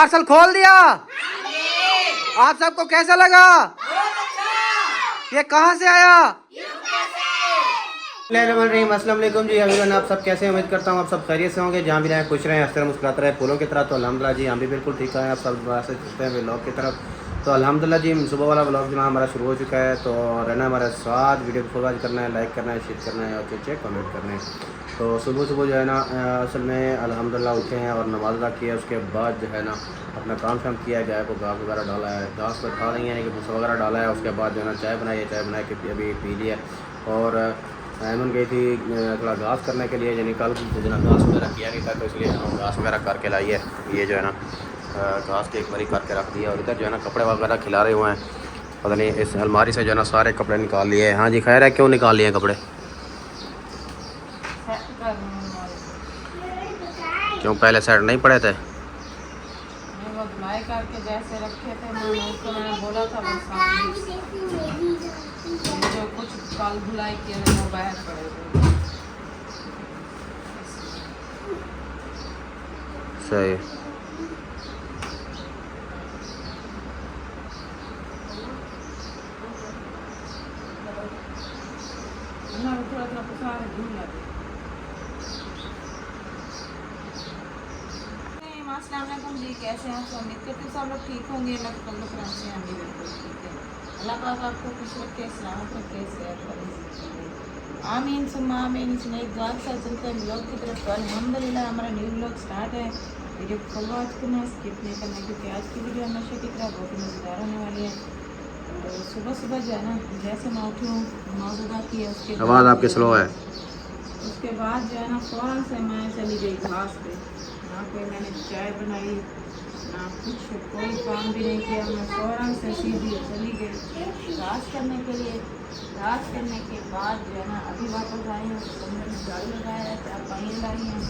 Parcel खोल दिया। आप सबको कैसा लगा? ये कहाँ से आया? अस्सलाम वालेकुम जी अभिमान, आप सब कैसे? उम्मीद करता हूँ आप सब खैरियत से होंगे, जहाँ भी रहें खुश रहें, हंसते रहें, मुस्कुराते रहें फूलों की तरह। तो अल्हम्दुलिल्लाह जी हम भी बिल्कुल ठीक हैं। आप सब से चलते हैं व्लॉग की तरफ। तो अल्हम्दुलिल्लाह जी सुबह वाला व्लॉग जो हमारा शुरू हो चुका है। तो रहना हमारे साथ, वीडियो को फुल वॉच करना है, लाइक करना है, शेयर करना है और अच्छे कमेंट करने हैं। तो सुबह सुबह जो है ना असल में अल्हम्दुलिल्लाह उठे हैं और नमाज़ अदा किया। उसके बाद जो है ना अपना काम शाम किया है, गाय को घास वगैरह डाला है, घास पर खा रही है यानी कि भूसा वगैरह डाला है। उसके बाद जो है ना चाय बनाई है, चाय बना के अभी पी लिया। और ऐमन गई थी थोड़ा घास करने के लिए, यानी कल जो ना घास वगैरह किया नहीं था, तो इसलिए हम घास वगैरह करके लाई है। ये जो है ना घास के एक बारी करके रख दिया। और इधर जो है ना कपड़े वगैरह खिला रहे हुए हैं। पता नहीं इस अलमारी से जो है ना सारे कपड़े निकाल लिए हैं। हाँ जी खैर है, क्यों निकाल लिए हैं कपड़े? क्यों पहले सेट नहीं पड़े थे? करके जैसे रखे थे उसको मैंने बोला था बस जो कुछ कल धुलाई किए थे वो बाहर पड़े थे। सही। थोड़ा थोड़ा पसार धुल जाते। अस्सलाम वालेकुम जी, कैसे हैं आप? उम्मीद करते हैं सब लोग ठीक होंगे। अल्लाह का फजल करम से हम भी बिल्कुल ठीक है। अल्लाह पाक आपको खुश रखे, सलामत रखे, सेहत वाली आमीन सुम्मा आमीन। इसमें एक दुआ के साथ चलते हैं ब्लॉग की तरफ। तो अल्हम्दुलिल्लाह हमारा न्यू ब्लॉग स्टार्ट है। वीडियो को फुल वॉच करना, स्किप नहीं करना, क्योंकि आज की वीडियो हमेशा की तरह बहुत ही मज़ेदार होने वाली है। तो सुबह सुबह जो है ना जैसे मैं उठी हूँ नमाज़ अदा की है, उसके आवाज़ आपकी स्लो है। उसके बाद जो है ना फ़ौरन से मैं चली गई घास पे। ना कोई मैंने चाय बनाई ना कुछ, कोई काम भी नहीं किया। मैं फ़ौरन से सीधी चली गई घास करने के लिए। घास करने के बाद जो है ना अभी वापस आई हूँ, कमरे में झाड़ू लगाया है, चाय पानी लाई हैं।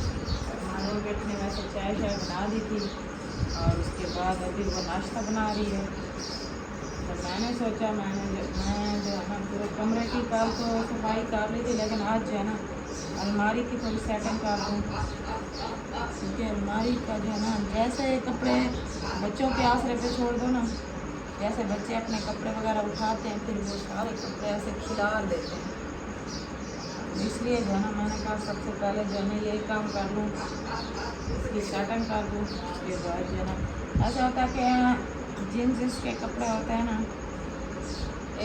हमारे बेटे ने वैसे चाय बना दी थी और उसके बाद अभी वो नाश्ता बना रही है। तो मैंने सोचा मैं जो है ना पूरे कमरे की कल तो सफाई कर ली थी, लेकिन आज जो है ना अलमारी की थोड़ी सेटिंग कर दूँ, क्योंकि अलमारी का जो है ना जैसे कपड़े बच्चों के आसरे पे छोड़ दो ना, जैसे बच्चे अपने कपड़े वगैरह उठाते हैं फिर वो सारे कपड़े ऐसे खिलार देते हैं। इसलिए जो है ना मैंने कहा सबसे पहले जो है ना यही काम कर लूँ, इसकी सेटिंग कर दूँ। उसके बाद जो है ना ऐसा होता है कि जीन्स इसके कपड़े होते हैं ना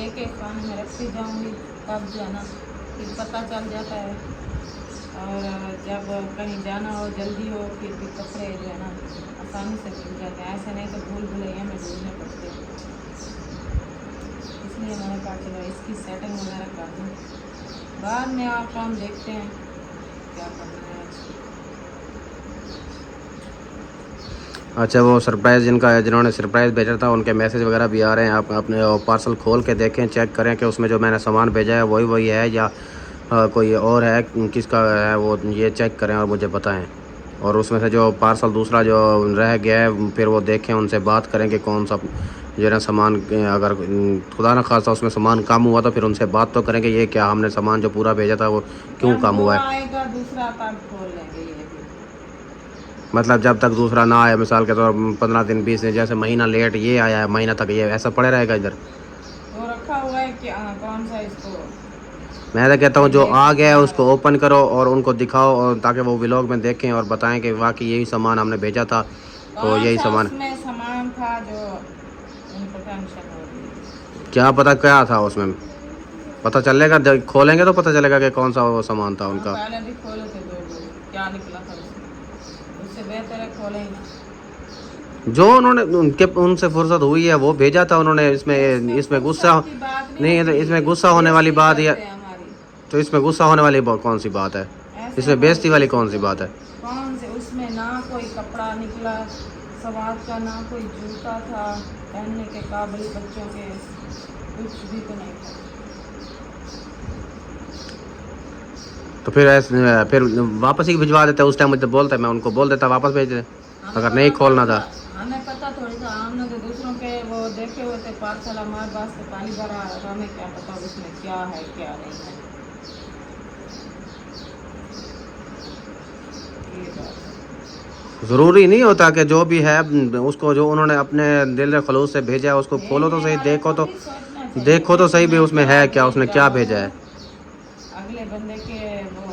एक एक खाने में रखती जाऊँगी, तब जो है ना फिर पता चल जाता है। और जब कहीं जाना हो जल्दी हो फिर भी कपड़े जो है ना आसानी से मिल जाते हैं, ऐसे नहीं तो भूल भुलैया में ढूंढने पड़ते हैं। इसलिए मैंने कहा चलो इसकी सेटिंग वगैरह कर दूँ, बाद में आप काम देखते हैं क्या करना है आज। अच्छा वो सरप्राइज़ जिन्होंने सरप्राइज़ भेजा था उनके मैसेज वगैरह भी आ रहे हैं। आप अपने पार्सल खोल के देखें, चेक करें कि उसमें जो मैंने सामान भेजा है वही वही है या कोई और है, किसका है वो ये चेक करें और मुझे बताएं। और उसमें से जो पार्सल दूसरा जो रह गया है फिर वो देखें, उनसे बात करें कि कौन सा जो है ना सामान, अगर खुदा न खास्ता उसमें सामान कम हुआ तो फिर उनसे बात तो करें कि ये क्या हमने सामान जो पूरा भेजा था वो क्यों कम हुआ है। आएगा दूसरा तब खोल लेंगे ये भी। मतलब जब तक दूसरा ना आया, मिसाल के तौर 15 दिन 20 दिन, जैसे महीना लेट ये आया है महीना तक ये ऐसा पड़े रहेगा इधर। वो रखा हुआ है कि कौन सा इसको मैं तो कहता हूँ जो आ गया है उसको ओपन करो और उनको दिखाओ, और ताकि वो व्लॉग में देखें और बताएं कि वाकई यही सामान हमने भेजा था। तो कौन यही सा सामान उसमें सामान था जो उनको टेंशन हो रही। क्या पता क्या था उसमें, पता चलेगा जब खोलेंगे तो पता चलेगा कि कौन सा वो सामान था उनका। पहले भी खोले थे दो क्या निकला था उसमें, उससे बेहतर है खोले ही ना। जो उन्होंने उनसे फुर्सत हुई है वो भेजा था उन्होंने। इसमें गुस्सा की बात नहीं नहीं, तो होती, इसमें गुस्सा होने वाली बेइज्जती बात या करते हैं हमारी। तो इसमें गुस्सा होने वाली कौन सी बात है? ऐसे इसमें हमारी बेइज्जती वाली कौन सी बात है? कौन से उसमें ना कोई कपड़ा निकला सवाद का, ना कोई जूता था पहनने के काबिल बच्चों के, कुछ भी तो नहीं था। तो फिर वापस ही भिजवा देते उस टाइम, मुझे बोलते मैं उनको बोल देता वापस भेज दे अगर नहीं खोलना था। हमें पता थोड़ी था, हमने तो दूसरों के वो देखे हुए थे पार्सल, हमारे पास तो पहली बार आया, हमें क्या पता उसमें क्या है क्या नहीं है। ये बात है। ज़रूरी नहीं होता कि जो भी है उसको जो उन्होंने अपने दिल खलूस से भेजा है उसको खोलो तो सही, भेजा है देखो वो तो भी सोचना चाहिए देखो तो कि सही भी मैं उसमें क्या है क्या, उसने भेज क्या रहा भेजा हूँ। है। अगले बंदे के वो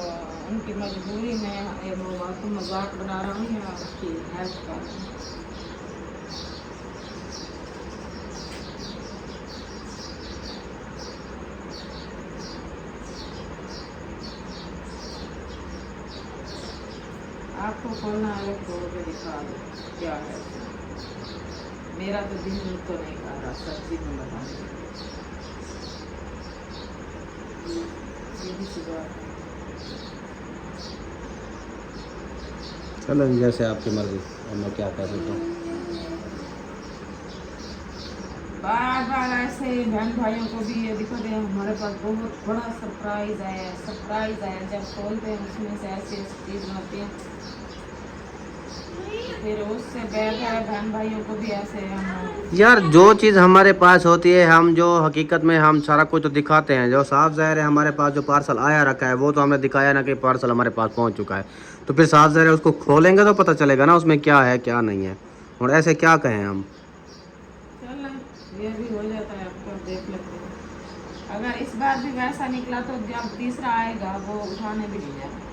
उनकी मजबूरी में ये वो बात मजाक बना रहा हूँ या उसकी हेल्प कर रहा हूँ। आपको खोलना है खोल के दिखा दो क्या है। मेरा तो दिल तो नहीं कर रहा सच्ची में बताने सीधी सी बात है। चलो जैसे आपकी मर्जी, अब मैं क्या कर सकता हूँ। बार बार ऐसे ही बहन भाइयों को भी ये दिखा दे हमारे पास बहुत बड़ा सरप्राइज आया है, सरप्राइज आया है। जब खोलते हैं उसमें से ऐसी ऐसी चीज़ आती है, फिर उससे बेहतर है बहन भाइयों को भी ऐसे हम यार जो चीज़ हमारे पास होती है, हम जो हकीकत में हम सारा कुछ तो दिखाते हैं। जो साफ ज़ाहिर है हमारे पास जो पार्सल आया रखा है वो तो हमने दिखाया ना कि पार्सल हमारे पास पहुंच चुका है, तो फिर साफ ज़ाहिर है उसको खोलेंगे तो पता चलेगा ना उसमें क्या है क्या नहीं है। और ऐसे क्या कहें हम। चल ये भी हो जाता है। आपको देख लेते हैं अगर इस बार भी वैसा निकला तो जब तीसरा आएगा वो उठाने भी नहीं जाएगा।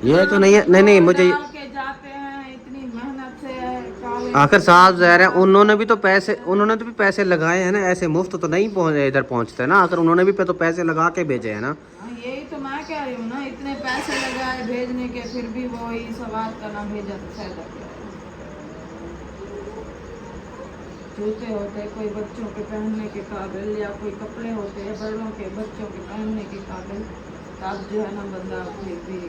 ये तो नहीं है, नहीं नहीं पेट्रोल मुझे डाल के जाते हैं इतनी मेहनत से काले आखिर से साफ ज़ाहिर है जाते उन्होंने तो भी पैसे लगाए हैं ना, ऐसे मुफ्त तो नहीं इधर पहुंचते ना। आखिर उन्होंने भी तो पैसे लगा के भेजे हैं ना। हाँ यही तो मैं कह रही हूँ ना, इतने पैसे लगाए भेजने के फिर भी वो ही सवाल करना भेजा तो फायदा क्या है। जूते होते कोई बच्चों के पहनने के काबिल या कोई कपड़े होते हैं बड़ों के बच्चों के पहनने के काबिल, तब जो है ना बंदा फिर भी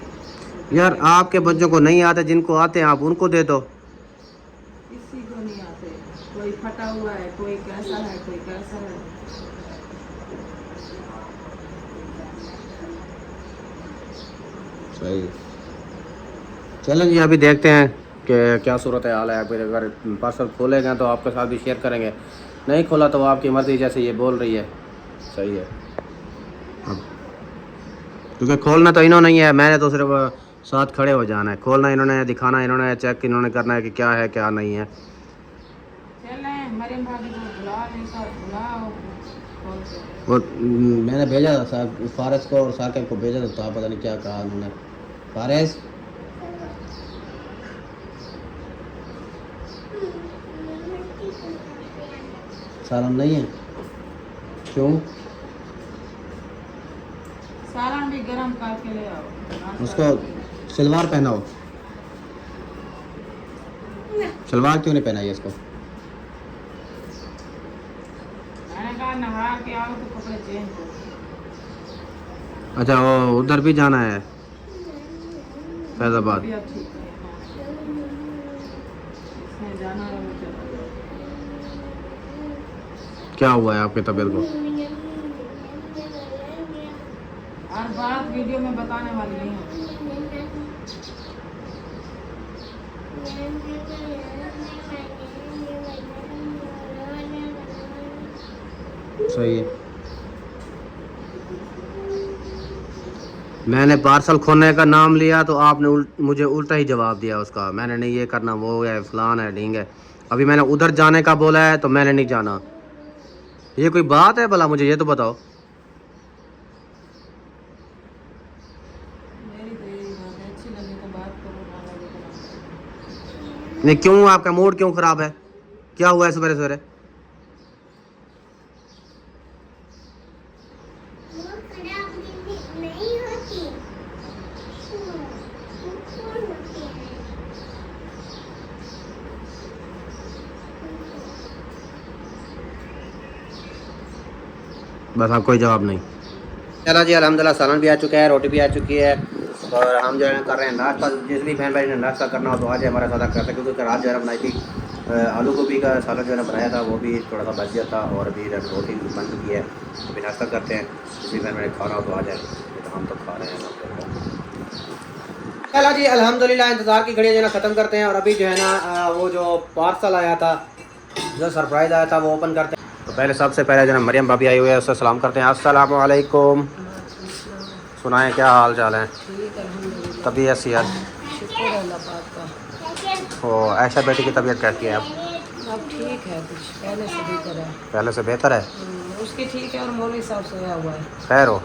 यार आपके बच्चों को नहीं आते, जिनको आते हैं आप उनको दे दो। किसी को नहीं आते। कोई फटा हुआ है, कोई कैसा है, कोई कैसा है। सही। चलें जी, अभी देखते हैं कि क्या सूरत हाल है। फिर अगर पार्सल खोलेंगे तो आपके साथ भी शेयर करेंगे, नहीं खोला तो आपकी मर्ज़ी, जैसे ये बोल रही है सही है। अब क्योंकि खोलना तो इन्होंने नहीं है, मैंने तो सिर्फ साथ खड़े हो जाना है। खोलना इन्होंने, दिखाना इन्होंने, चेक इन्होंने करना है कि क्या है क्या नहीं है। चलें मरियम भाभी को बुला लें, साथ बुलाओ खोल के। वो मैंने भेजा था फारस को और साकिब को भेजा था, तो आप पता नहीं क्या कहा उन्होंने। फारस सालन नहीं है क्यों? सालन भी गरम करके ले आओ। उसको सलवार पहनाओ। सलवार क्यों नहीं पहनाई इसको? मैंने कहा नहा के आओ तो कपड़े चेंज करो। अच्छा वो उधर भी जाना है फैजाबाद। तबीयत ठीक है, इसमें जाना है वो चला जाओ। क्या हुआ है आपकी तबीयत को? हर बात वीडियो में बताने वाली नहीं होती। सही है। मैंने पार्सल खोलने का नाम लिया तो आपने मुझे उल्टा ही जवाब दिया उसका। मैंने नहीं ये करना, वो है फलान है ढींग है। अभी मैंने उधर जाने का बोला है तो मैंने नहीं जाना। ये कोई बात है भला? मुझे ये तो बताओ। मेरी तो यही बात है, अच्छी लगे तो बात करो, ना लगे तो ना करो। नहीं क्यों, आपका मूड क्यों खराब है? क्या हुआ है सवेरे सवेरे? बस हाँ, कोई जवाब नहीं। चला जी, अल्हम्दुलिल्लाह सालन भी आ चुका है, रोटी भी आ चुकी है और हम जो है कर रहे हैं नाश्ता। जिस भी बहन भाई ने नाश्ता करना हो तो आज हमारे साथ करते हैं, क्योंकि रात जो है बनाई थी आलू गोभी का सालन जो है बनाया था, वो भी थोड़ा सा बच गया था और अभी रोटी बन चुकी है। अभी नाश्ता करते हैं, जिस भी बहन भाई खाना हो तो आ जाए, तो हम तो खा रहे हैं। चला जी, अल्हम्दुलिल्लाह इंतज़ार की घड़ी जो है ना ख़त्म करते हैं और अभी जो है ना वो जो पार्सल आया था, जो सरप्राइज़ आया था, वो ओपन करते हैं। तो पहले सबसे पहले जो है मरियम भाभी आई हुई है, उससे सलाम करते हैं। अस्सलाम वालेकुम। सुनाएं क्या हाल चाल है? ठीक है। तबीयत सेहत? शुक्र है अल्लाह पाक का। तो ऐशा बेटी की तबीयत कैसी है अब? अब ठीक है, कुछ पहले से बेहतर है। पहले से बेहतर है? उसकी ठीक है और मौलवी साहब सोया हुआ है। खैर हो?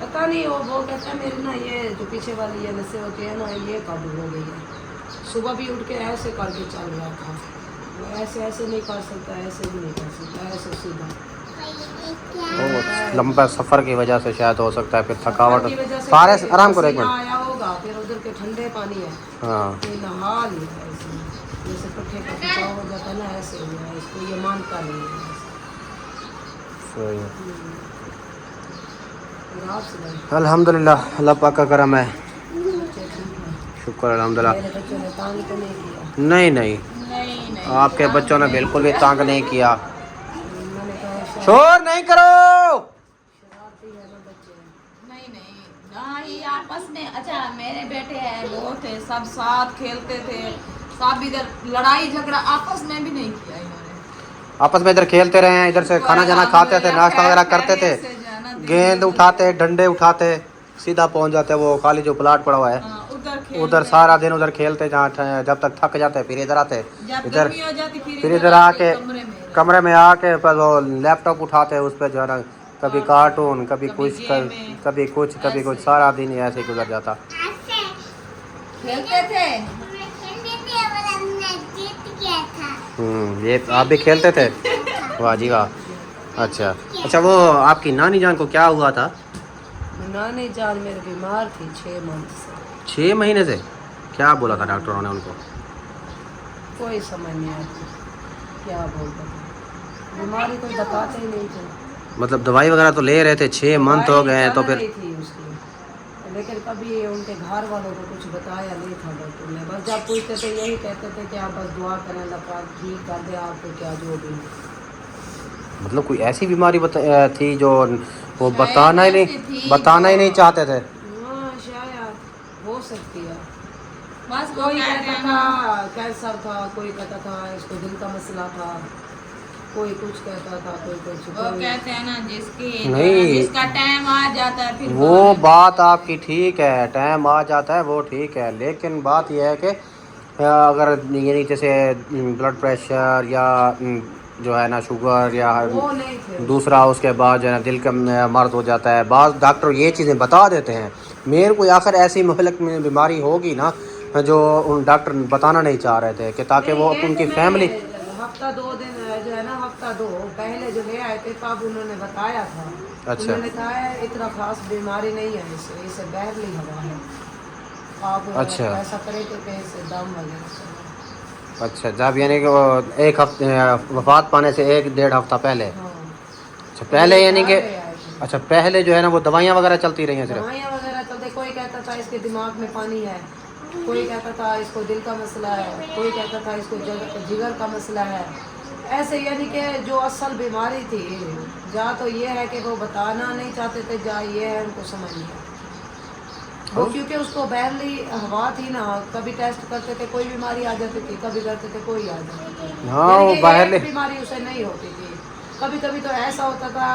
पता नहीं, वो कहता है मेरी ना ये जो पीछे वाली ये नसें होती है ना, ये काबू हो गई है। सुबह भी उठ के ऐसे करके चल रहा था। वो ऐसे ऐसे नहीं कर सकता, ऐसे भी नहीं कर सकता, ऐसे सीधा। वो लंबा सफ़र की वजह से शायद हो सकता है, फिर थकावट। की वजह से सारे कोई आराम करो एक पसीना मिनट। आया होगा, फिर उधर के ठंडे पानी है, हाँ ये नहा लिया है इसने। जैसे पट्टे का खिंचाव हो जाता है ना, ऐसे हो गया इसको, ये मानता नहीं है। सही है। फिर आप सुनाइए। अल्हम्दुलिल्लाह, अल्लाह पाक का करम है। बच्चे ठीक हैं? शुक्र अल्हम्दुलिल्लाह। मेरे बच्चों ने तंग तो नहीं किया? नहीं नहीं, आपके बच्चों ने बिल्कुल भी तंग नहीं किया। मैंने कहा शोर नहीं करो। शरारती है ना बच्चे। नहीं नहीं, ना ही आपस में। अच्छा, मेरे बेटे हैं, वो थे, सब साथ खेलते थे, सब इधर लड़ाई झगड़ा आपस में भी नहीं किया इन्होंने। आपस में इधर खेलते रहे हैं, इधर से खाना जाना खाते थे, नाश्ता वगैरह करते थे, गेंद उठाते, डंडे उठाते, सीधा पहुंच जाते। वो खाली जो प्लाट पड़ा हुआ है उधर सारा दिन उधर खेलते, जहाँ जब तक थक जाते फिर इधर आते, इधर फिर इधर आके कमरे में आके पर वो लैपटॉप उठाते, उस पर जो है ना कभी कार्टून, कभी कुछ, कभी कुछ, सारा दिन ही ऐसे ही गुजर जाता। खेलते थे। ये आप भी खेलते थे? वाह जी वाह। अच्छा अच्छा, वो आपकी नानी जान को क्या हुआ था? नानी जान मेरे बीमार थी 6 मंथ से। 6 महीने से? क्या बोला था डॉक्टरों ने उनको? कोई समझ नहीं आती क्या बोलते थे, बीमारी कोई बताते ही नहीं थे। मतलब दवाई वगैरह तो ले रहे थे, 6 मंथ हो गए हैं तो दवाई फिर? नहीं थी उसकी, लेकिन कभी उनके घर वालों को कुछ बताया नहीं था डॉक्टर ने। बस जब पूछते थे यही कहते थे कि आप बस दुआ करें, अल्लाह पाक ठीक कर दे आपको, क्या जो भी। मतलब कोई ऐसी बीमारी थी जो वो बताना ही नहीं चाहते थे? हाँ शायद हो सकती है। बस वो कोई कहते कहता हैं था ना, कैंसर था, कोई कहता था इसको दिल का मसला था, कोई कुछ कहता था, कोई कुछ। वो कहते हैं ना जिसकी नहीं। जिसका टाइम आ जाता है फिर वो बात आपकी ठीक है, टाइम आ जाता है वो ठीक है, लेकिन बात यह है कि अगर यानी जैसे ब्लड प्रेशर या जो है ना शुगर या वो नहीं थे। दूसरा उसके बाद जो है ना दिल का मर्द हो जाता है, बाज़ डॉक्टर ये चीज़ें बता देते हैं। मेरे को आखिर ऐसी महलक में बीमारी होगी ना जो उन डॉक्टर बताना नहीं चाह रहे थे कि ताकि वो उनकी फैमिली। हफ्ता 2 दिन जो है ना, हफ्ता 2 पहले जो ले आए थे तब उन्होंने बताया था। अच्छा। उन्होंने कहा है इतना खास बीमारी नहीं है, इसे बहरली हवा है, आप अच्छा। ऐसा करें कि इसे दम वगैरह। अच्छा, जब यानी कि वो एक हफ्ते वफात पाने से 1-1.5 हफ्ता पहले? हाँ। अच्छा पहले यानी कि, ले आए थे। अच्छा पहले जो है ना वो दवाइयाँ वगैरह चलती रही हैं सिर्फ? दवाइयाँ वगैरह चलते, कोई कहता था इसके दिमाग में पानी है, कोई कहता था इसको दिल का मसला है, कोई कहता था इसको जिगर का मसला है। ऐसे यानी कि जो असल बीमारी थी, जा तो ये है कि वो बताना नहीं चाहते थे, जा ये है उनको समझ नहीं आया। वो क्योंकि उसको बहरली हवा थी ना, कभी टेस्ट करते थे कोई बीमारी आ जाती थी, कभी करते थे कोई आ जाती थी। हाँ, यानी वो कि बाहरली एक बीमारी उसे नहीं होती थी। कभी कभी तो ऐसा होता था,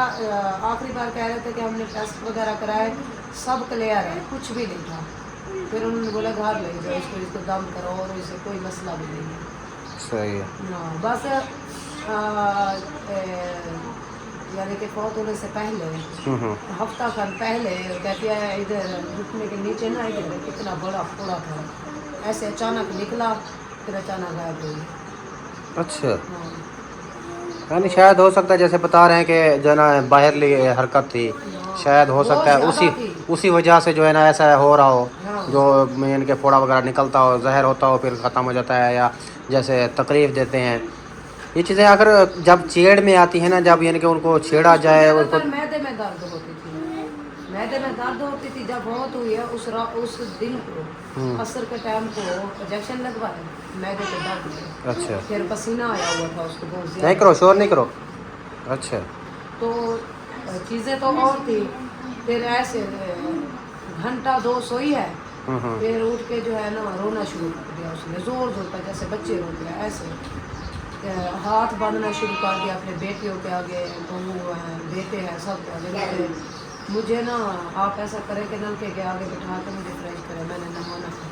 आखिरी बार कह रहे थे कि हमने टेस्ट वगैरह कराए, सब क्लियर है, कुछ भी नहीं था। फिर उन्होंने बोला घर ले जाओ इसको दम करो और इसे कोई मसला भी नहीं है। सही है। हाँ बस यानी कि फौत होने से पहले हफ्ता खन पहले कहती है इधर घुटने के नीचे ना इधर कितना बड़ा फोड़ा था, ऐसे अचानक निकला, फिर अचानक गायब हो गया। अच्छा, हाँ। यानी शायद हो सकता है जैसे बता रहे हैं कि जो है ना बाहरली हरकत थी, शायद हो सकता है उसी वजह से जो है ना ऐसा हो रहा हो, हाँ। जो यानी कि फोड़ा वगैरह निकलता हो, जहर होता हो, फिर ख़त्म हो जाता है, या जैसे तकलीफ़ देते हैं ये चीज़ें। अगर जब छेड़ में आती है ना, जब यानी कि उनको छेड़ा जाए उनको। मैदे में दर्द होती थी, मैदे में दर्द होती थी। जब बहुत हुई है उस दिन को असर के टाइम को इंजेक्शन लगवाए मैदे के दर्द में। अच्छा। फिर पसीना आया हुआ था उसको बहुत नहीं ज़्यादा। करो, शोर नहीं करो। अच्छा। तो चीज़ें तो और थी। फिर ऐसे घंटा 2 सोई है, फिर उठ के जो है ना रोना शुरू कर दिया उसने, जोर जोर का, जैसे बच्चे रोते हैं ऐसे। हाथ बांधना शुरू कर दिया अपने बेटियों के आगे, बहू हैं, बेटे हैं, सब के आगे। मुझे ना आप ऐसा करें कि नलके के आगे बिठा के मुझे फ्रेश करें, रहे, मैंने नहाना था,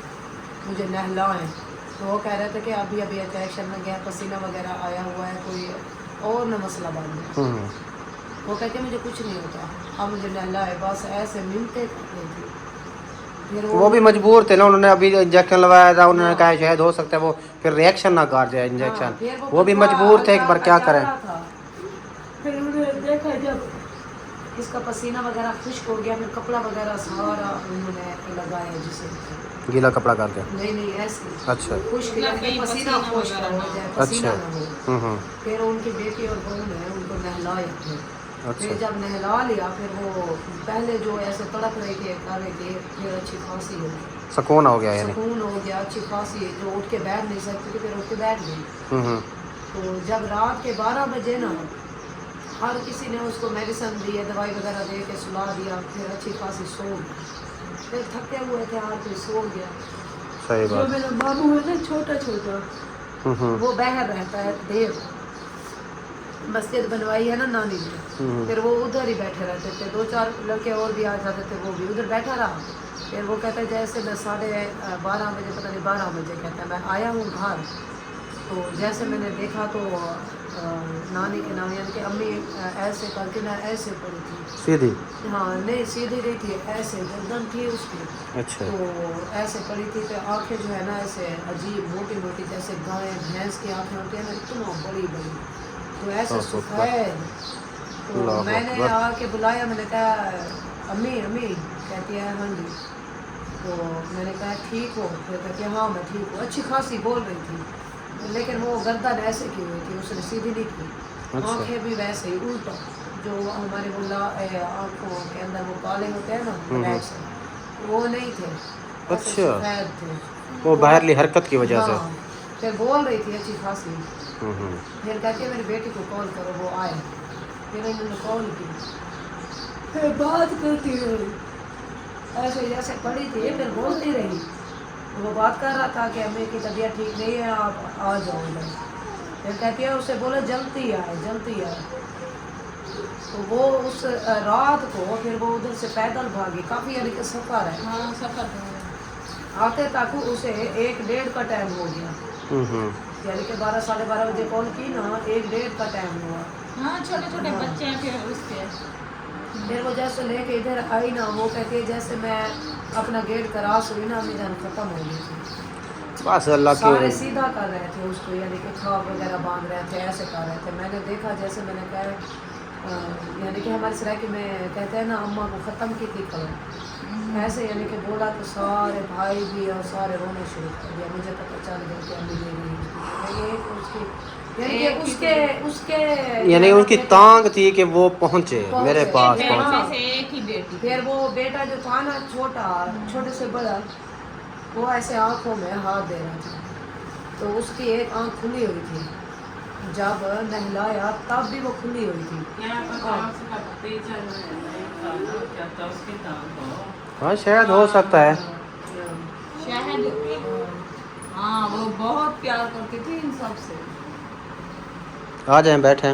मुझे नहलाएं। तो वो कह रहे थे कि अभी अभी अट्रैक्शन में गया, पसीना वगैरह आया हुआ है, कोई और न मसला बन गया। वो कहते मुझे कुछ नहीं होता, अब मुझे नहलाए, बस ऐसे मिलते करते थे। फिर वो भी मजबूर थे ना, उन्होंने अभी इंजेक्शन लगाया था, उन्होंने हाँ। कहा शायद हो सकता है वो फिर रिएक्शन ना कर जाए हाँ, इंजेक्शन। फिर वो भी बच्चा मजबूर थे एक बार हल्का क्या हल्का करें। चल रहा था। फिर उन्होंने देखा जब इसका पसीना वगैरह खुश्क हो गया, फिर कपड़ा वगैरह सारा उन्होंने लगाया, जिसे गीला कपड़ा करके। नहीं ऐसे अच्छा खुश्क मतलब यानी कि कहीं पसीना पसीना खुश्क वगैरह हो ना जाए, हो। पसीना अच्छा। ना हो। हम्म। फिर उनकी बेटी और बहू ने उनको नहलाया थे। अच्छा। फिर जब नहला लिया, फिर वो पहले जो ऐसे तड़प रही थी कर रही थी, फिर अच्छी खांसी हो गई, सुकून हो गया यानी। सुकून हो गया, अच्छी खांसी, जो उठ के बैठ नहीं सकती थी, फिर उठ के बैठ गई। हम्म। तो जब रात के 12 बजे ना हर किसी ने उसको मेडिसिन दी है, दवाई वगैरह दे के सुला दिया, फिर अच्छी खासी सो गई। फिर थके हुए थे, हर कोई सो गया। सही जो बात। मेरा मामू है ना छोटा छोटा, हम्म। वो बाहर रहता है देव, मस्जिद बनवाई है ना नानी ने, फिर वो उधर ही बैठे रहते थे, 2-4 लड़के और भी आ जाते थे, वो भी उधर बैठा रहा। फिर वो कहता है जैसे मैं 12:30 बजे, पता नहीं 12 बजे, कहता है मैं आया हूँ घर, तो जैसे मैंने देखा तो नानी के नाम यानी कि अम्मी ऐसे करके ना ऐसे पड़ी थी। सीधी। हाँ नहीं सीधी नहीं थी, ऐसे गर्दन थी उसकी, अच्छा। तो ऐसे पड़ी थी, तो आंखें जो है ना ऐसे अजीब मोटी मोटी, जैसे गाय भैंस की आंखें होती है ना, इतना बड़ी बड़ी, तो ऐसे सफ़ेद। तो अल्लाह मैंने अकबर। आके बुलाया, मैंने कहा अम्मी अम्मी, कहती है हाँ जी। तो मैंने कहा ठीक हो? फिर कहती है हाँ मैं ठीक हूँ। अच्छी खासी बोल रही थी, लेकिन वो गर्दन ऐसे की हुई थी, उसने सीधी नहीं की। अच्छा। आंखें भी वैसे ही उल्टा, जो हमारे आंखों के अंदर वो काले होते हैं ना ब्लैक से, वो नहीं थे, ऐसे अच्छा। सफ़ेद थे। वो तो बाहरली हरकत की वजह से। हाँ, फिर बोल रही थी अच्छी खासी। हम्म। फिर कहती है मेरी बेटी को कॉल करो, वो आए। फिर इन्होंने कॉल की, फिर बात करती रही, ऐसे जैसे पड़ी थी, फिर बोलती रही। वो बात कर रहा था कि अम्मी की तबीयत ठीक नहीं है, आप आ जाओ इधर। फिर कहती है उसे बोलो जल्दी आए जल्दी आए। तो वो उस रात को फिर वो उधर से पैदल भागी, काफ़ी यानी कि सफ़र है, हाँ सफर आते तक उसे 1-1:30 का टाइम हो गया। यानी कि 12 साढ़े 12 बजे कॉल की ना, 1-1:30 का टाइम हुआ। हाँ छोटे छोटे बच्चे हैं, फिर उसके फिर वो जैसे लेके इधर आई ना, वो कहती है जैसे मैं अपना गेट क्रॉस हुई ना, मेरी जान खत्म हो गई थी। बस अल्लाह सारे के। सीधा कर रहे थे उसको, यानी कि खाब वगैरह बांध रहे थे, ऐसे कर रहे थे। मैंने देखा, जैसे मैंने कहा यानी कि हमारे सराय में कहते हैं ना अम्मा को ख़त्म की थी खबर, ऐसे यानी कि बोला तो सारे भाई भी और सारे रोने शुरू कर दिया। मुझे पता चल गया कि अम्मी ले गई उसकी, यानी कि उसके उसके यानी उनकी तांग थी कि वो पहुंचे मेरे पास पेट पहुंचे। में से एक ही बेटी। फिर वो बेटा जो था ना छोटा, छोटे से बड़ा, वो ऐसे आंखों में हाथ दे रहा था, तो उसकी एक आंख खुली हुई थी, जब नहलाया तब भी वो खुली हुई थी। हाँ शायद हो सकता है। शहद, हाँ वो बहुत प्यार करती थी इन सब से। आ जाए बैठे।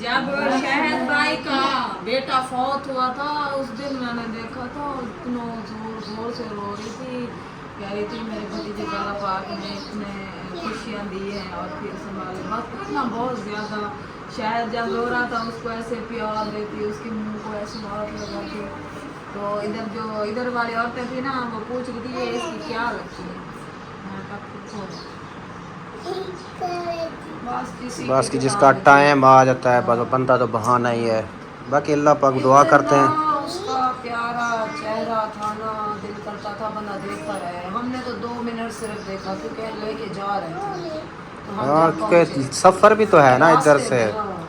जब शहद भाई का बेटा फौत हुआ था, उस दिन मैंने देखा था, इतना जोर जोर से रो रही थी, कह रही थी मेरे भतीजे का अल्लाह पाक ने इतने खुशियाँ दी हैं और फिर संभाले, बस इतना बहुत ज़्यादा। शहद जब रो रहा था उसको ऐसे प्यार देती, उसके मुंह को ऐसे हाथ लगाती। तो इधर जो इधर वाली औरतें थी ना, वो पूछ रही थी ये इसकी क्या लगती है। मैंने कहा कुछ हो। बस कि जिसका टाइम आ जाता है बस बनता तो बहाना ही है। बाकी अल्लाह पाक दुआ करते हैं। इतना उसका प्यारा चेहरा था ना, दिल करता था बंदा देखता रहे। हमने तो 2 मिनट सिर्फ देखा, क्योंकि लेके जा रहे थे, तो हम हाँ जब क्योंकि पहुंचे सफ़र भी तो है ना इधर रास्ते से। में, हाँ।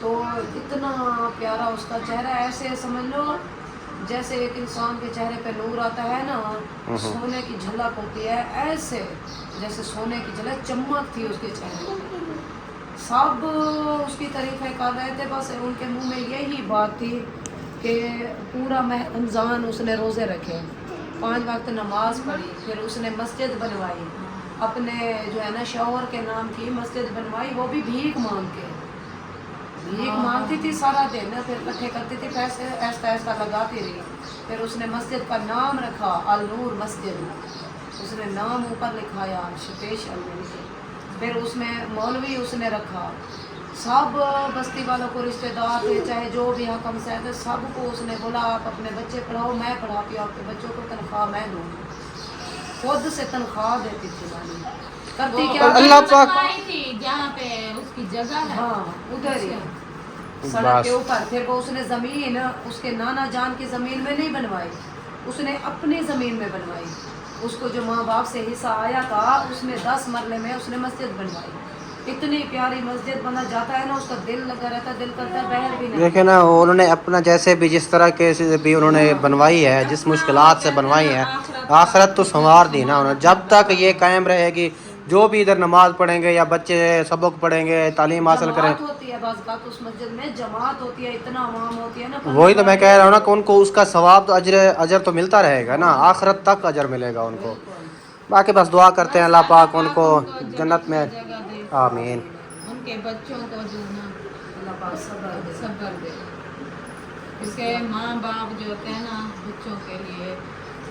तो इतना प्यारा उसका चेहरा, ऐसे समझ लो जैसे एक इंसान के चेहरे पे नूर आता है ना, सोने की झलक होती है, ऐसे जैसे सोने की झलक चमक थी उसके चेहरे पे। सब उसकी तारीफें कर रहे थे, बस उनके मुंह में यही बात थी कि पूरा रमज़ान उसने रोज़े रखे, 5 वक्त नमाज पढ़ी, फिर उसने मस्जिद बनवाई, अपने जो है ना शौहर के नाम की मस्जिद बनवाई, वो भी भीख मांग के। भीख मांगती थी सारा दिन, फिर इकट्ठे करती थी पैसे, ऐसा ऐसा लगाती रही। फिर उसने मस्जिद का नाम रखा अल नूर मस्जिद, उसने नाम ऊपर लिखाया स्पेशल में लिखे। फिर उसमें मौलवी उसने रखा, सब बस्ती वालों को रिश्तेदार थे चाहे जो भी हकम से थे सबको उसने बोला आप अपने बच्चे पढ़ाओ, मैं पढ़ाती हूँ, आपके बच्चों को तनख्वाह मैं दूँगी। खुद से तनख्वाह देती थी मानी। करती क्या अल्लाह पाक थी जहाँ पे उसकी जगह है, हाँ उधर ही सड़क के ऊपर। फिर वो उसने ज़मीन उसके नाना जान की ज़मीन में नहीं बनवाई, उसने अपनी ज़मीन में बनवाई। उसको जो माँ बाप से हिस्सा आया था उसमें 10 मरले में उसने मस्जिद बनवाई। इतनी प्यारी मस्जिद बना जाता है ना, उसका दिल लगा रहता है, दिल करता है बहर भी नहीं। देखे ना, उन्होंने अपना जैसे भी जिस तरह के से भी उन्होंने बनवाई है, जिस मुश्किलात से बनवाई है, आखिरत तो संवार दी ना उन्होंने। जब तक ये कायम रहेगी, जो भी इधर नमाज पढ़ेंगे या बच्चे सबक पढ़ेंगे, तालीम हासिल करें, जमात होती है बाज़ उस मस्जिद में, जमात होती है, इतना अवाम होती है ना। वही तो मैं कह रहा हूँ ना कि उनको उसका सवाब तो अजर तो मिलता रहेगा ना, आखिरत तक अजर मिलेगा उनको। बाकी बस दुआ करते हैं अल्लाह पाक उनको जन्नत में, जगह दे, आमीन। उनके बच्चों को जो ना अल्लाह पाक सब्र दे। सब्र दे। इसके माँ बाप जो होते हैं ना बच्चों के लिए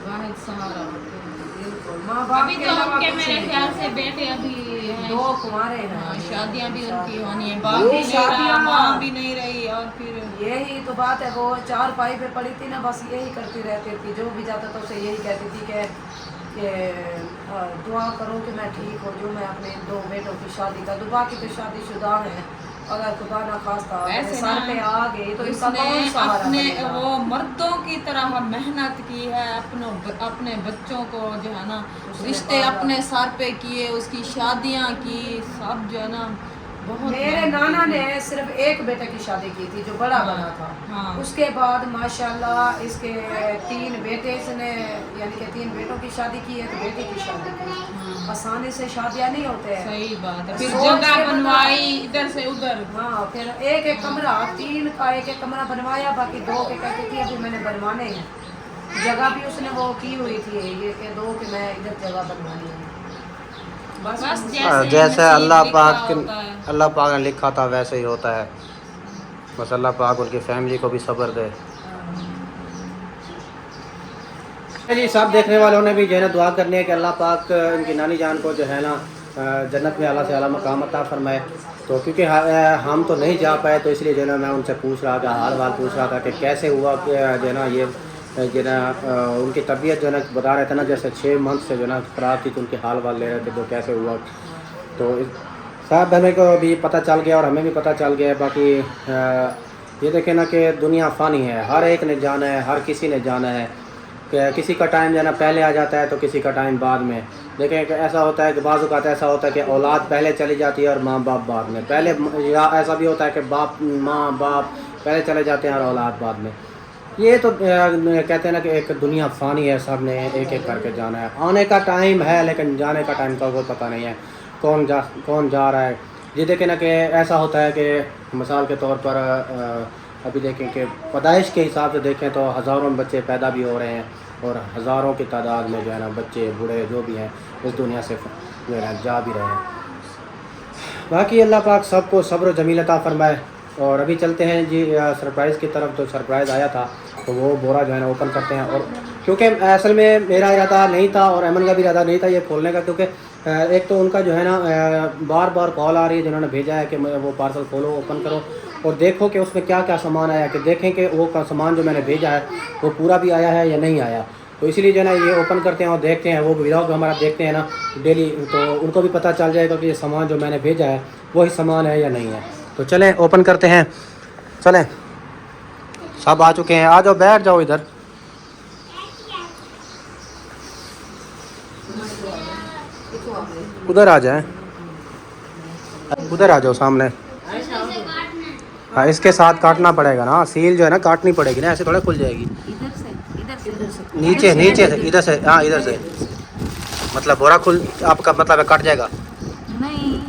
वाहिद सहारा होते हैं। बिल्कुल, माँ बाप अभी के तो अलावा उनके कुछ मेरे नहीं। ख्याल से बेटे अभी हैं, 2 कुंवारे हाँ, हैं। शादियाँ भी उनकी होनी है, बाप भी नहीं रहा, माँ भी नहीं रही, और फिर यही तो बात है, वो 4 पाई पे पड़ी थी ना, बस यही करती रहती थी। जो भी जाता था उसे यही कहती थी कि दुआ करो कि मैं ठीक हो जाऊँ, मैं अपने 2 बेटों की शादी कर दूँ। बाकी तो शादीशुदा हैं, अगर खुदा ना खास्ता ऐसे सर ना पे आ गई तो इसका उसने कौन सहारा अपने बनेगा? वो मर्दों की तरह मेहनत की है, अपने बच्चों को जो है ना उसने रिश्ते पाला। अपने सर पे किए, उसकी शादियाँ की, सब जो है ना बहुत मेरे मेहनत नाना की। ने सिर्फ एक बेटे की शादी की थी जो बड़ा बना था। हाँ। उसके बाद माशाल्लाह इसके 3 बेटे इसने, यानी कि 3 बेटों की शादी की है, तो बेटी की शादी की। आसानी से शादियाँ नहीं होते हैं। सही बात है, फिर सोच जगह के बनवाई इधर से उधर। हाँ, फिर एक कमरा, 3 का एक कमरा बनवाया, बाकी 2 के कहती थी अभी मैंने बनवाने हैं। जगह भी उसने वो की हुई थी ये कि 2 कि मैं इधर जगह बनवानी है। बस जैसे अल्लाह नसीब पाक लिखा होता है। अल्लाह पाक ने लिखा था वैसे ही होता है। बस अल्लाह पाक उनकी फैमिली को भी सब्र दे। जी, सब देखने वालों ने भी जो है ना दुआ करनी है कि अल्लाह पाक इनकी नानी जान को जो है ना जन्नत में आला से आला मकाम अता फरमाए। तो क्योंकि हम तो नहीं जा पाए, तो इसलिए जो है ना मैं उनसे पूछ रहा था, हाल वाल पूछ रहा था कि कैसे हुआ कि जो है ना ये जो है ना उनकी तबीयत जो है ना बता रहे थे ना, जैसे 6 मंथ से जो है ना ख़राब थी, तो उनके हाल वाल ले रहे थे, तो कैसे हुआ। तो साहब हमें को भी पता चल गया और हमें भी पता चल गया। बाकी ये देखें ना कि दुनिया फ़ानी है, हर एक ने जाना है, हर किसी ने जाना है। कि किसी का टाइम जो है ना पहले आ जाता है तो किसी का टाइम बाद में। देखें कि ऐसा होता है कि बाज़ औक़ात ऐसा होता है कि औलाद पहले चली जाती है और माँ बाप बाद में। पहले या ऐसा भी होता है कि माँ बाप पहले चले जाते हैं और औलाद बाद में। ये तो कहते हैं ना कि एक दुनिया फ़ानी है, सब ने एक एक करके जाना है। आने का टाइम है लेकिन जाने का टाइम का कोई पता नहीं है, कौन जा रहा है। ये देखें ना कि ऐसा होता है कि मिसाल के तौर पर अभी देखें कि पैदाइश के हिसाब से देखें तो हज़ारों बच्चे पैदा भी हो रहे हैं और हज़ारों की तादाद में जो है ना बच्चे बूढ़े जो भी हैं इस दुनिया से जो है ना जा भी रहे हैं। बाकी अल्लाह पाक सबको सब्र जमील अता फरमाए। और अभी चलते हैं जी सरप्राइज़ की तरफ। तो सरप्राइज़ आया था तो वो बोरा जो है ना ओपन करते हैं। और क्योंकि असल में मेरा इरादा नहीं था और अमन का भी इरादा नहीं था ये खोलने का, क्योंकि एक तो उनका जो है ना बार बार कॉल आ रही है जिन्होंने भेजा है कि वो पार्सल खोलो, ओपन करो और देखो कि उसमें क्या क्या सामान आया, कि देखें कि वो का सामान जो मैंने भेजा है वो पूरा भी आया है या नहीं आया। तो इसलिए जो है ना ये ओपन करते हैं और देखते हैं, वो व्लॉग हमारा देखते हैं ना डेली, तो उनको भी पता चल जाएगा कि ये सामान जो मैंने भेजा है वही सामान है या नहीं है। तो चलें ओपन करते हैं, चलें। सब आ चुके हैं, आ जाओ बैठ जाओ इधर। उधर आ जाए, उधर आ जाओ सामने। हाँ, इसके साथ काटना पड़ेगा ना, सील जो है ना काटनी पड़ेगी ना, ऐसे थोड़ा खुल जाएगी। नीचे नीचे से, इधर से, हाँ इधर से, मतलब बोरा खुल, आपका मतलब है कट जाएगा। नहीं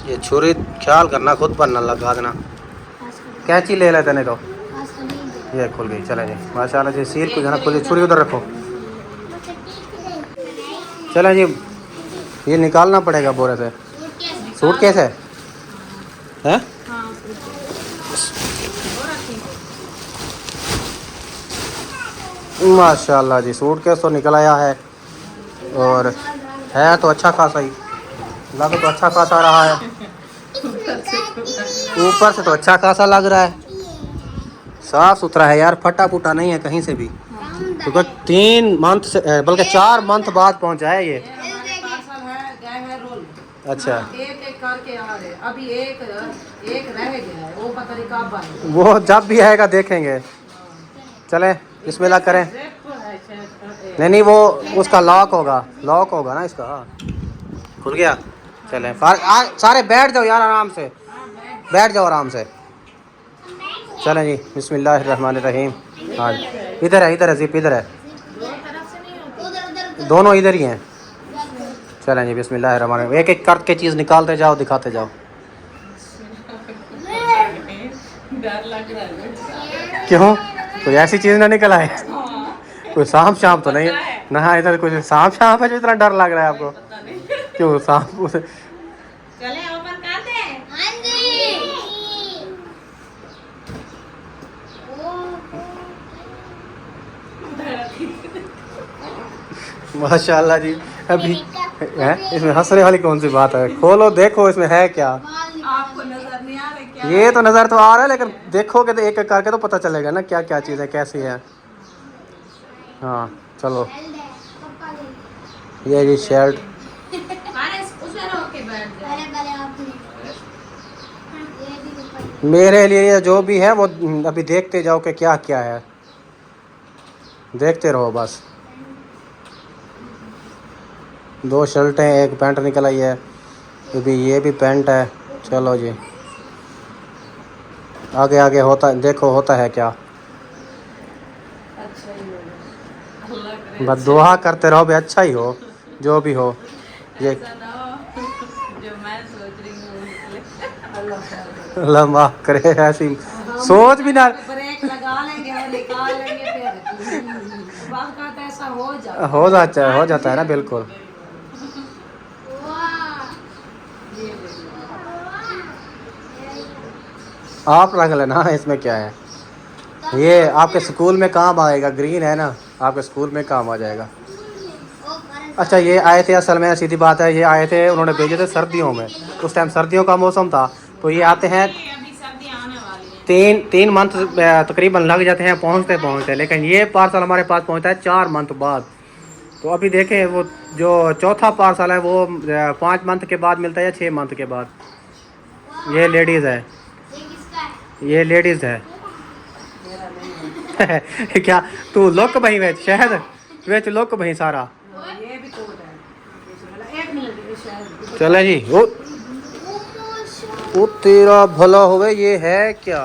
ये छुरी ख्याल करना, खुद पर न लगा देना। कैंची ले लेते नहीं तो ये खुल गई। चले जी माशाल्लाह जी, सील को जो है ना खुली, छुरी उधर रखो। चलें जी ये निकालना पड़ेगा बोरे से। सूटकेस है? हैं? हाँ माशाल्लाह जी, सूटकेस तो निकल आया है और है तो अच्छा खासा ही, लग तो अच्छा खासा रहा है, ऊपर से तो अच्छा खासा लग रहा है, साफ सुथरा है यार, फटा फूटा नहीं है कहीं से भी, क्योंकि 3 मंथ से बल्कि 4 मंथ बाद पहुंचा है ये। हमारे पार्सल है, गए हैं रोल। अच्छा, एक एक करके आ रहे, अभी एक रह गया है, वो पता नहीं कब आएगा। वो जब भी आएगा देखेंगे। चले बिस्मिल्लाह करें। नहीं वो उसका लॉक होगा ना इसका। खुल गया? चलें सारे बैठ जाओ यार, आराम से बैठ जाओ आराम से। चलें जी, बिस्मिल्लाहिर्रहमानिर्रहीम। हाँ इधर है जिप इधर है, दोनों इधर ही हैं। चलें जी, बिस्मिल्लाहिर्रहमानिर्रहीम। एक एक करके चीज़ निकालते जाओ, दिखाते जाओ। डर लग रहा है। क्यों? कोई ऐसी चीज़ ना निकल आए? कोई सांप शाम तो नहीं ना? इधर कोई सांप शाम है जो इतना डर लग रहा है आपको? क्यों सांप? चले ओपन कर दे। हाँ माशाल्लाह जी। अभी है इसमें हंसने वाली कौन सी बात है? खोलो देखो इसमें है क्या। आपको नजर नहीं आ रहा क्या? ये तो नज़र तो आ रहा है, लेकिन देखोगे तो एक एक करके तो पता चलेगा ना क्या क्या चीज़ है, कैसी है। हाँ चलो, ये जी शर्ट उसे रोक के बैठ जाओ। मेरे लिए जो भी है वो अभी देखते जाओ कि क्या क्या है, देखते रहो बस। 2 शर्टें, एक पैंट निकल आई है, ये भी पैंट है। चलो जी आगे आगे होता देखो होता है क्या। अच्छा ही होगा, अल्लाह करे बस दुआ करते रहो भी अच्छा ही हो, जो भी हो। ये ऐसा ना हो जो मैं सोच रही हूँ निकले। अल्लाह माफ करे, ऐसी सोच भी ना। ब्रेक लगा लेंगे और निकाल लेंगे, फिर बात ऐसा हो जाता है ना, बिल्कुल। आप रख लेना, इसमें क्या है, ये आपके स्कूल में काम आएगा, ग्रीन है ना, आपके स्कूल में काम आ जाएगा। अच्छा ये आए थे, असल में सीधी बात है, ये आए थे, उन्होंने भेजे थे सर्दियों में, उस टाइम सर्दियों का मौसम था, तो ये आते हैं अभी सर्दी आने वाली है। 3 मंथ तकरीबन लग जाते हैं पहुंचते, लेकिन ये पार्सल हमारे पास पहुंचता है 4 मंथ बाद। तो अभी देखें वो जो चौथा पार्सल है वो 5 मंथ के बाद मिलता है या 6 मंथ के बाद। ये लेडीज़ है, ये लेडीज़ है। क्या तू लोक बही वेच शहद वेच लोक बही सारा। ये भी कोट है, 1 मिनट की शायद। चले जी, वो तेरा भला होवे, ये है क्या?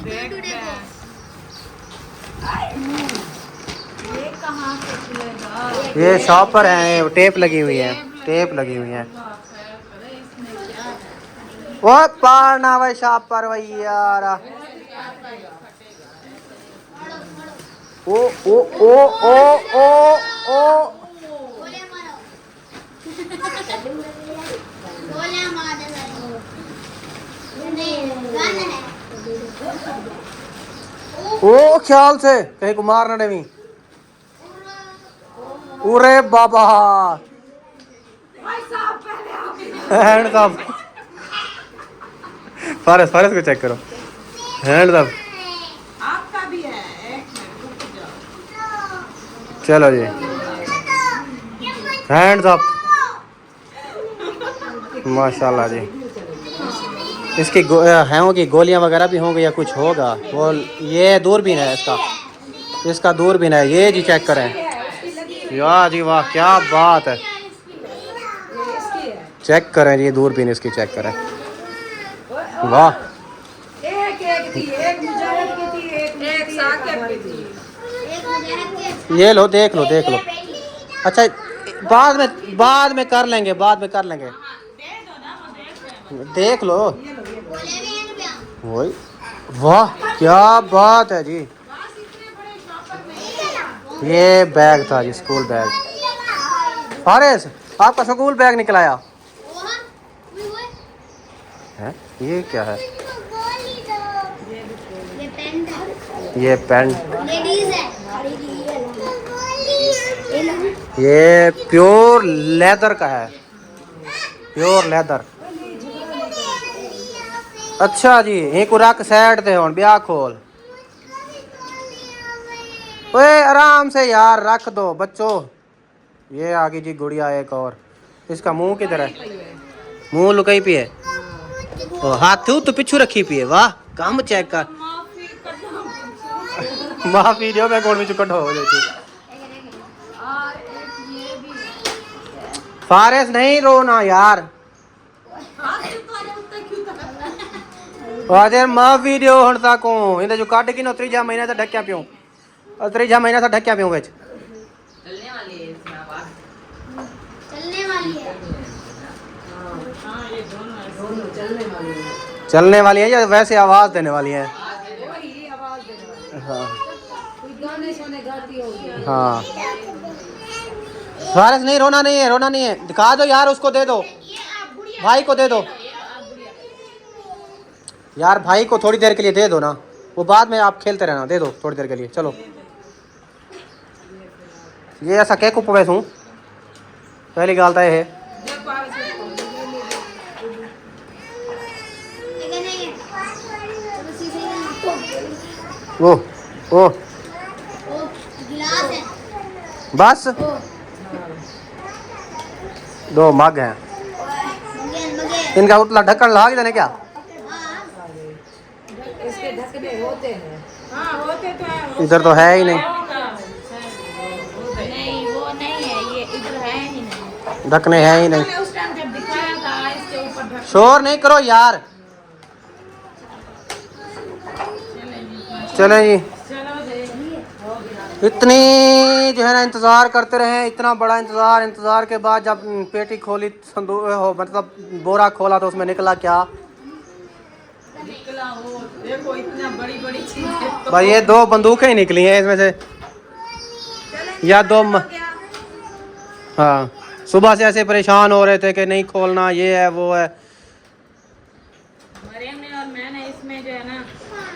ये कहाँ से खुलेगा? ये शॉपर है, टेप लगी हुई है, टेप लगी हुई है। वो पारना भाई शॉपर वही यार। ओ ओ ओ ओ ओ ओ ओ ख्याल से कहीं को मारना नहीं। उरे बाबा हैंड साहब, फारस को चेक करो, हैंड साहब। आपका भी है, एक मिनट रुक जाओ। चलो जी, हैंड्स अप। माशाल्लाह जी। इसकी हैवों की गोलियां वगैरह भी होंगी या कुछ होगा। वो ये दूरबीन है इसका दूरबीन है ये जी, चेक करें यार जी, वाह क्या बात है। चेक करें जी, दूरबीन इसकी चेक करें, वाह। एक थी, एक मुजाहिद की थी, एक साकिब की थी। ये लो देख लो। अच्छा बाद में कर लेंगे, देख लो। वही, वाह क्या बात है जी। ये बैग था जी, स्कूल बैग। फारिस आपका स्कूल बैग निकलाया है? ये क्या है? ये पेन, ये प्योर लेदर का है, प्योर लेदर। अच्छा जी, एक रख साइड दे हुन ब्याह खोल। ओए आराम से यार रख दो बच्चों। ये आ गई जी गुड़िया एक और। इसका मुंह किधर है? मुंह लुकाई पी है। ओ हाथ तो पिछू रखी पी है। वाह काम चेक कर। माफी दियो मैं गोड़ में कटो हो जाती। फारेस नहीं रोना यार। अरे माफी दियो हुन तक इंदे जो काट के नो 3 महीना से ढक्या पियो। 3 महीना से ढक्या पियो विच। चलने वाली है इसमें आवाज। चलने वाली है। हाँ ये दोनों चलने वाली है। चलने वाली है या वैसे आवाज देने वाली है? वही आवाज देने वाली है। हाँ कोई गाने सुने गाती होगी। हाँ। फारेस नहीं रोना नहीं है, रोना नहीं है। दिखा दो यार, उसको दे दो, भाई को दे दो यार, भाई को थोड़ी देर के लिए दे दो ना, वो बाद में आप खेलते रहना। दे दो थोड़ी देर के लिए। चलो ये ऐसा क्या कुपवेस हूँ पहली गाल है। ओ ओ गिलास है। बस 2 मग हैं। इनका उतला ढक्कन लाग देने क्या? इसके ढकने होते हैं। हाँ होते तो है। इधर तो है ही नहीं, नहीं वो नहीं है, ये इधर है ही नहीं। ढकने है ही नहीं। मैंने उस टाइम जब दिखाया था इसके ऊपर ढक। शोर नहीं करो यार। चले जी, चलो दे। इतनी जो है ना इंतज़ार करते रहे, इतना बड़ा इंतज़ार के बाद जब पेटी खोली, संदूक हो मतलब बोरा खोला तो उसमें निकला क्या? निकला वो देखो इतना बड़ी बड़ी चीजें। भाई ये 2 बंदूकें ही निकली हैं इसमें से, या 2 हाँ सुबह से ऐसे परेशान हो रहे थे कि नहीं खोलना, ये है वो है। मरियम ने और मैंने इसमें जो है ना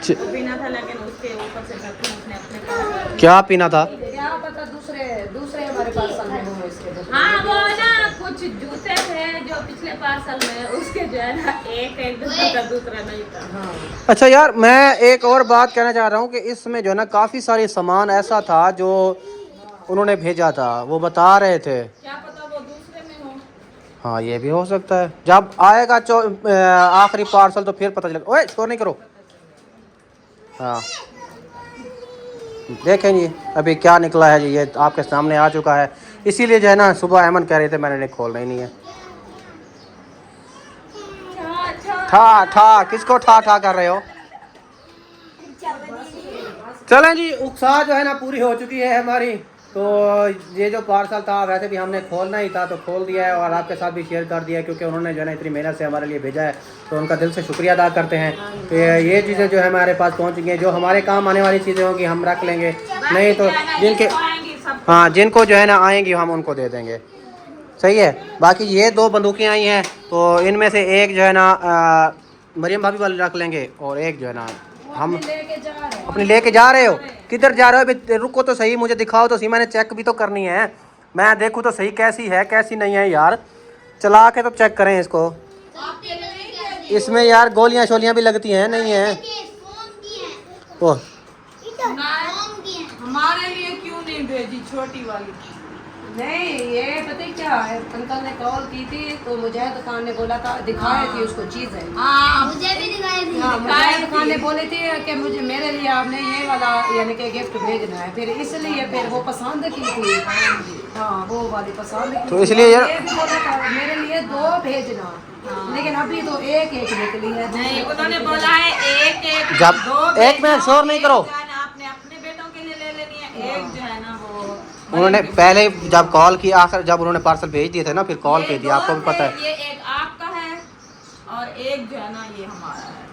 वो पीना था, लेकिन उसके ऊपर से ढक्कन उसने अपने पास। क्या पीना था? क्या पता दूसरे हमारे पास में हो इसके ढकने। हाँ वो ना कुछ जूते थे जो पिछले पार्सल में, उसके जो है ना एक दूसरा नहीं था। हाँ। अच्छा यार, मैं एक और बात कहना चाह रहा हूँ कि इसमें जो है ना काफ़ी सारी सामान ऐसा था जो उन्होंने भेजा था, वो बता रहे थे। क्या पता वो दूसरे में हो। हाँ ये भी हो सकता है, जब आएगा आखिरी पार्सल तो फिर पता चलेगा। ओए शोर नहीं करो। हाँ देखें जी अभी क्या निकला है जी, ये आपके सामने आ चुका है। इसीलिए जो है ना सुबह अहमद कह रहे थे मैंने नहीं खोलना ही नहीं है। ठा किसको ठा कर रहे हो? चलें जी, उत्साह जो है ना पूरी हो चुकी है हमारी। तो ये जो पार्सल था वैसे भी हमने खोलना ही था तो खोल दिया है और आपके साथ भी शेयर कर दिया, क्योंकि उन्होंने जो है ना इतनी मेहनत से हमारे लिए भेजा है, तो उनका दिल से शुक्रिया अदा करते हैं। तो ये चीज़ें जो है हमारे पास पहुंच गई हैं, जो हमारे काम आने वाली चीज़ें होंगी हम रख लेंगे, नहीं तो जिनको जो है ना आएंगी हम उनको दे देंगे। सही है। बाकी ये 2 बंदूकें आई हैं तो इनमें से एक जो है ना मरियम भाभी वाली रख लेंगे और एक जो है ना हम अपने लेके जा रहे हो। किधर जा रहे हो? अभी रुको तो सही, मुझे दिखाओ तो सही, मैंने चेक भी तो करनी है। मैं देखूँ तो सही कैसी है कैसी नहीं है यार, चला के तो चेक करें इसको। इसमें यार गोलियां शोलियां भी लगती हैं नहीं है? ओह हमारे लिए क्यों नहीं भेजी छोटी वाली? नहीं ये पता है क्या है, अंकल ने कॉल की थी तो मुजाहिद खान ने बोला था, दिखाई थी उसको चीज़ है। मुझे भी दिखाई थी। हाँ मुजाहिद खान ने बोली थी कि मुझे मेरे लिए आपने ये वाला यानी कि गिफ्ट भेजना है, फिर इसलिए फिर वो पसंद की थी। हाँ वो वाली पसंद की तो थी। इसलिए यार ये भी बोला था मेरे लिए 2 भेजना, लेकिन अभी तो एक निकली है। नहीं उन्होंने बोला है एक जब एक मिनट शोर नहीं करो। आपने अपने बेटों के लिए ले लेनी है, एक जो है ना वो उन्होंने पहले जब कॉल की, आखिर जब उन्होंने पार्सल भेज दिए थे ना, फिर कॉल पे दिया, आपको भी पता है। ये एक आपका है और एक जो है ना ये हमारा है,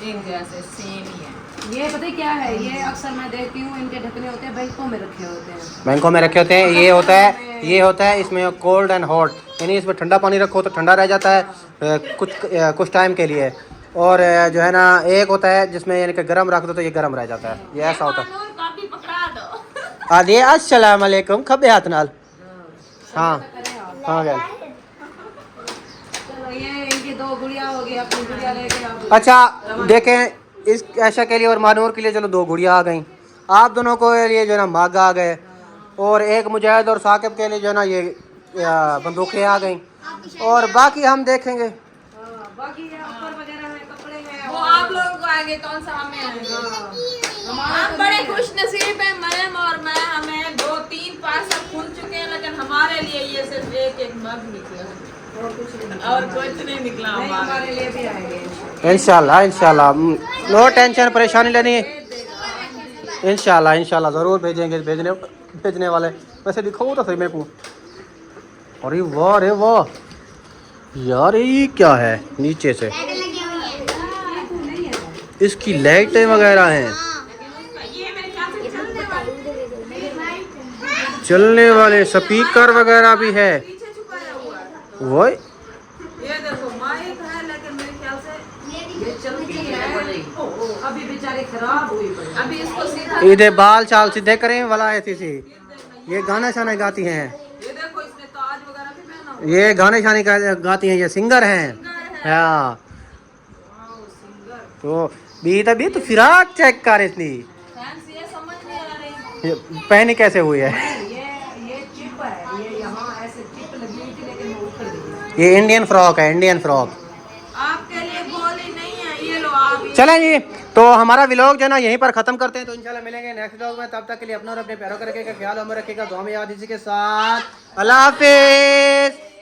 एक जैसे सेम ही है। ये पता है क्या है, ये अक्सर मैं देखती हूँ इनके ढकने होते हैं बैंकों में रखे होते हैं। बैंकों में रखे होते हैं, ये होता है ये होता है इसमें कोल्ड एंड हॉट, यानी इसमें ठंडा पानी रखो तो ठंडा रह जाता है कुछ टाइम के लिए, और जो है ना एक होता है जिसमें यानी कि गर्म रख दो तो ये गर्म रह जाता है, ये ऐसा होता है। कॉपी पकड़ा दो। आदि अस्सलाम वालेकुम, खब्बे हाथ नाल। हाँ हाँ गया। चलो ये इनकी 2 गुड़िया हो गई, अपनी गुड़िया लेके आप अच्छा देखें, इस ऐशा के लिए और मानूर के लिए चलो 2 गुड़िया आ गई, आप दोनों को लिए जो है ना मग आ गए, और एक मुजाहिद और साकिब के लिए जो है ना ये बंदूकें आ गई, और बाकी हम देखेंगे। बाकी ये ऊपर वगैरह है, कपड़े हैं, वो आप लोगों को आएंगे, कौन सा हमें आएंगे। हम बड़े खुश नसीब हैं, मैम और मैं, हमें 2, 3 पार्सल खुल चुके हैं, लेकिन हमारे लिए ये सिर्फ एक मग निकला है और कुछ नहीं निकला हमारे हमारे लिए भी आएंगे इंशाल्लाह इंशाल्लाह, नो टेंशन, परेशानी लेनी है, इंशाल्लाह इंशाल्लाह ज़रूर भेजेंगे, भेजने वाले। वैसे दिखाओ तो सही मेरे को। अरे वाह, अरे वाह यार, ये क्या है नीचे से, इसकी लाइटें वगैरह हैं, चलने वाले स्पीकर वगैरह भी है। वो ये देखो माइक है, लेकिन मेरे ख्याल से ये चलती है, अभी बेचारी खराब हुई पड़ी। अभी इसको सीधा इधर बाल चाल सीधे करें वाला ऐसी सी, ये गाना शाना गाती हैं, ये देखो इसने ताज वगैरह भी पहना हुआ ये गाने शाने गाती हैं, ये सिंगर हैं। हाँ तो भी तो फिराक चेक कर इतनी, फैंस, ये समझ नहीं आ रही। ये पहनी कैसे हुई है। ये चिप है, ये यहाँ ऐसे चिप लगी हुई थी, लेकिन वो उखड़ गई। ये इंडियन फ्रॉक है, इंडियन फ्रॉक। आपके लिए गोली नहीं है, ये लो आप। चलें जी, तो हमारा व्लॉग जो है ना यहीं पर ख़त्म करते हैं, तो इंशाल्लाह मिलेंगे नेक्स्ट व्लॉग में। तब तक के लिए अपना और अपने प्यारों का रखिएगा ख्याल, हमें रखिएगा दुआ में याद इसी के साथ। अल्लाह हाफिज़।